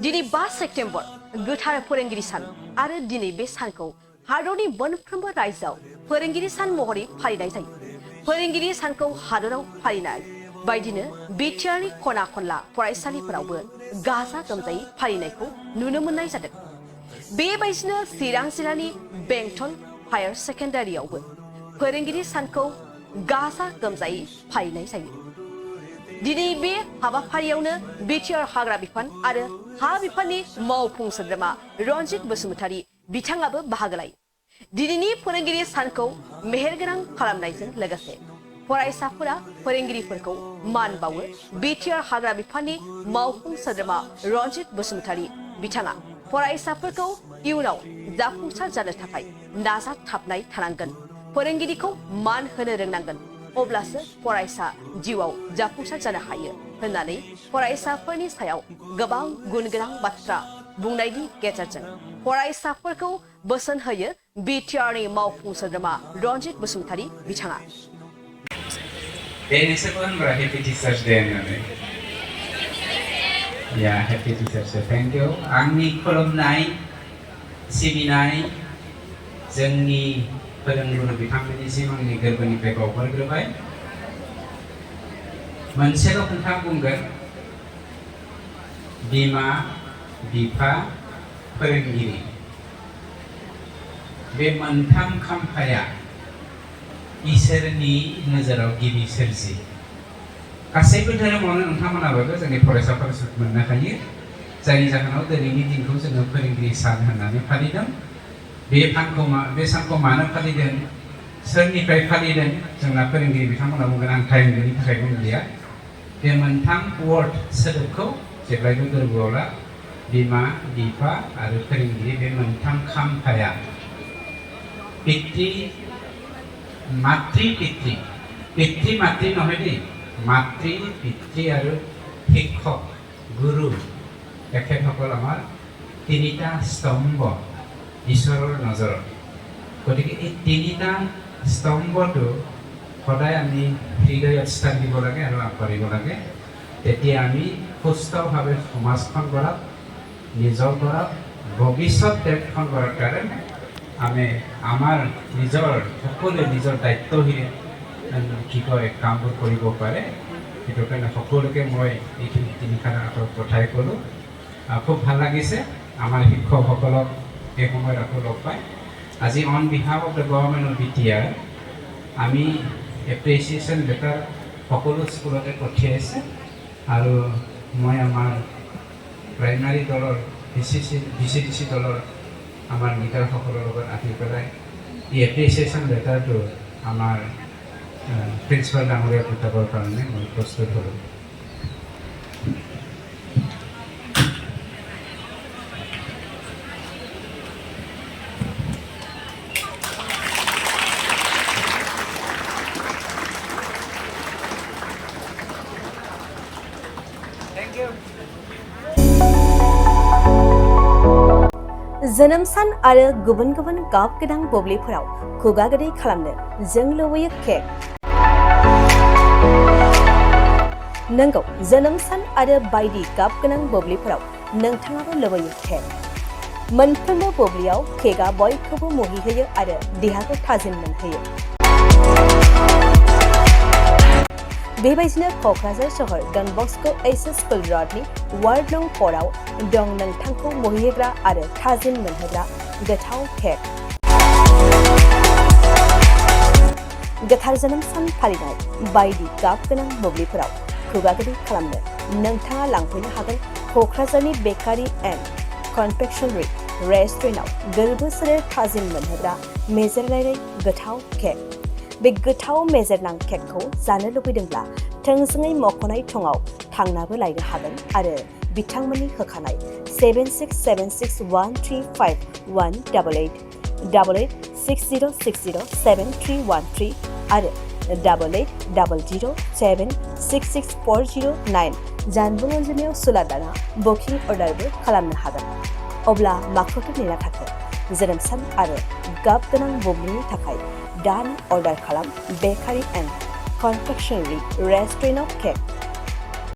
दिनै 5 सेप्तेम्बर गोथार फोरोंगिरि सान आरो दिनै बे सानखौ हादरनि मोनफ्रोमबो रायजोआव फोरोंगिरि सान महरै फालिनाय जायो। फोरोंगिरि सानखौ हादराव फालिनाय बायदिनो बिटिआरनि खना खनला फरायसालिफोरावबो गाजा गोमजायै फालिनायखौ नुनो मोननाय जादों। बेबायदिनो चिरां जिल्लानि बेंटल हायार सेकेन्डारियावबो फोरोंगिरि सानखौ गाजा गोमजायै फालिनाय जायो। दिनै बे हाबाफारियावनो बिटिआर हाग्रा बिफान आरो हा बिफाननि मावफुं सोद्रोमा रनजित बसुमतारी बिथाङाबो बाहागो लायो। दिनैनि फोरोंगिरि सानखौ मेहेरगोनां खालामनायजों लोगोसे फरायसाफोरा फोरोंगिरिफोरखौ मान बावो। बिटिआर हाग्रा बिफाननि मावफुं सोद्रोमा रनजित बसुमतारी बिथाङा फरायसाफोरखौ इयुनाव जाफुंसार जानो थाखाय नाजाथाबनाय थानांगोन, फोरोंगिरिखौ मान होनो रोंनांगोन, अब्लासो फरायसा जिउआव जाफुंसार जानो हायो होननानै फरायसाफोरनि सायाव गोबां गुन गोनां बाथ्रा बुंनायनि गेजेरजों फरायसाफोरखौ बोसोन होयो बिटिआरनि मावफुं सोद्रोमा रनजित बसुमतारी बिथाङा। Happy Teachers Day होननानै। Happy Teachers Day, thank you. आंनि खुलुमनाय सिबिनाय जोंनि फोरोंगुरु बिथांमोननिसिम आंनि गोरबोनिफ्राय बावहरग्रोबाय। मोनसेल' खोथा बुंगोन, बिमा बिफा फोरोंगिरि बे मोनथाम खाम्फाया इसोरनि नोजोराव गिबि सोरजि। गासैबो धोरोमावनो नोंथांमोनाबो जोंनि फरायसाफोरा सुख मोननो हायो, जायनि जाहोनाव दिनैनि दिनखौ जोङो फोरोंगिरि सान होननानै फालिदों। बे सानखौ मानो फालिदों, सोरनिफ्राय फालिदों, जोंना फोरोंगिरि बिथांमोना बुंगोन, आं टाइम गैयिनि थाखाय बुंलिया। बे मोनथाम वर्ड सोदोबखौ जेब्लायबो गोरबोआव ला, बिमा बिफा आरो फोरोंगिरि बे मोनथाम खाम्फाया पितृ मातृ নহয় দেই, মাতৃ পিতৃ আৰু শিক্ষক গুৰু এখেতসকল আমাৰ তিনিটা স্তম্ভ ঈশ্বৰৰ নজৰত। গতিকে এই তিনিটা স্তম্ভটো সদায় আমি হৃদয়ত স্থান দিব লাগে আৰু আগবাঢ়িব লাগে। তেতিয়া আমি সুস্থভাৱে সমাজখন গঢ়াত, নিজৰ গঢ়াত, ভৱিষ্যত দেশখন গঢ়াৰ কাৰণে আমি আমাৰ সকলোৱে নিজৰ দায়িত্বহীন কামবোৰ কৰিব পাৰে। সেইটো কাৰণে সকলোকে মই এইখিনি তিনিখাৰ আগত কথাই ক'লোঁ। খুব ভাল লাগিছে আমাৰ শিক্ষকসকলক এই সময়ত আকৌ লগ পাই। আজি on behalf of the government of BTR আমি এপ্ৰিচিয়েশ্যন লেটাৰ সকলো স্কুলতে পঠিয়াইছে আৰু মই আমাৰ প্ৰাইমাৰী দলৰ VCDC দলৰ আমাৰ লিডাৰসকলৰ লগত আহি পেলাই এই এপ্ৰিচিয়েশ্যন লেটাৰটো আমাৰ প্ৰিন্সিপাল ডাঙৰীয়াক পঠাবৰ কাৰণে মই প্ৰস্তুত হ'লোঁ। जोनोम सान आरो गुबुन गुबुन गाब गोनां बुब्लिफोराव खुगा गोदै खालामनो जों लुबैयो केक। नंगौ, जोनोम सान आरो बायदि गाब गोनां बुब्लिफोराव नोंथाङाबो लुबैयो केक। मोनफ्रोमबो बुब्लियाव केकआ बयखौबो मुहिहोयो आरो देहाखौ थाजिम मोनहोयो। बेबायदिनो क'क्राझार सहर डन बस्क' एचएस स्कुल र'डनि वार्ड नं 4 आव दं नोंथांखौ मुहिहोग्रा आरो थाजिम मोनहोग्रा गोथाव केक। गोथार जोनोम सान फालिनाय बायदि गाब गोनां बुब्लिफोराव खुगा गोदै खालामनो नोंथाङा लांफैनो हागोन क'क्राझारनि बेकारि एन्ड कनफेक्शनारि रेस्टुरेन्टआव गोरबो सोलेर थाजिम मोनहोग्रा मेजेरनाय गोथाव केक। बे गोथाव मेजेरनां केकखौ जानो लुबैदोंब्ला थोंजोङै मख'नाय थंआव थांनाबो लायनो हागोन आरो बिथांमोननि होखानाय 767601351888 8860607313 आरो 8800766409 जानबुं अनजिमायाव सुला दाना बुकिं अर्डारबो खालामनो हागोन। अब्ला माखौथो नेना थाखो, जोनोम सान आरो गाब गोनां बुब्लिनि थाखाय दानो अर्डार खालाम बेकारि एन्ड कनफेक्शनारि रेस्टुरेन्ट अफ केक।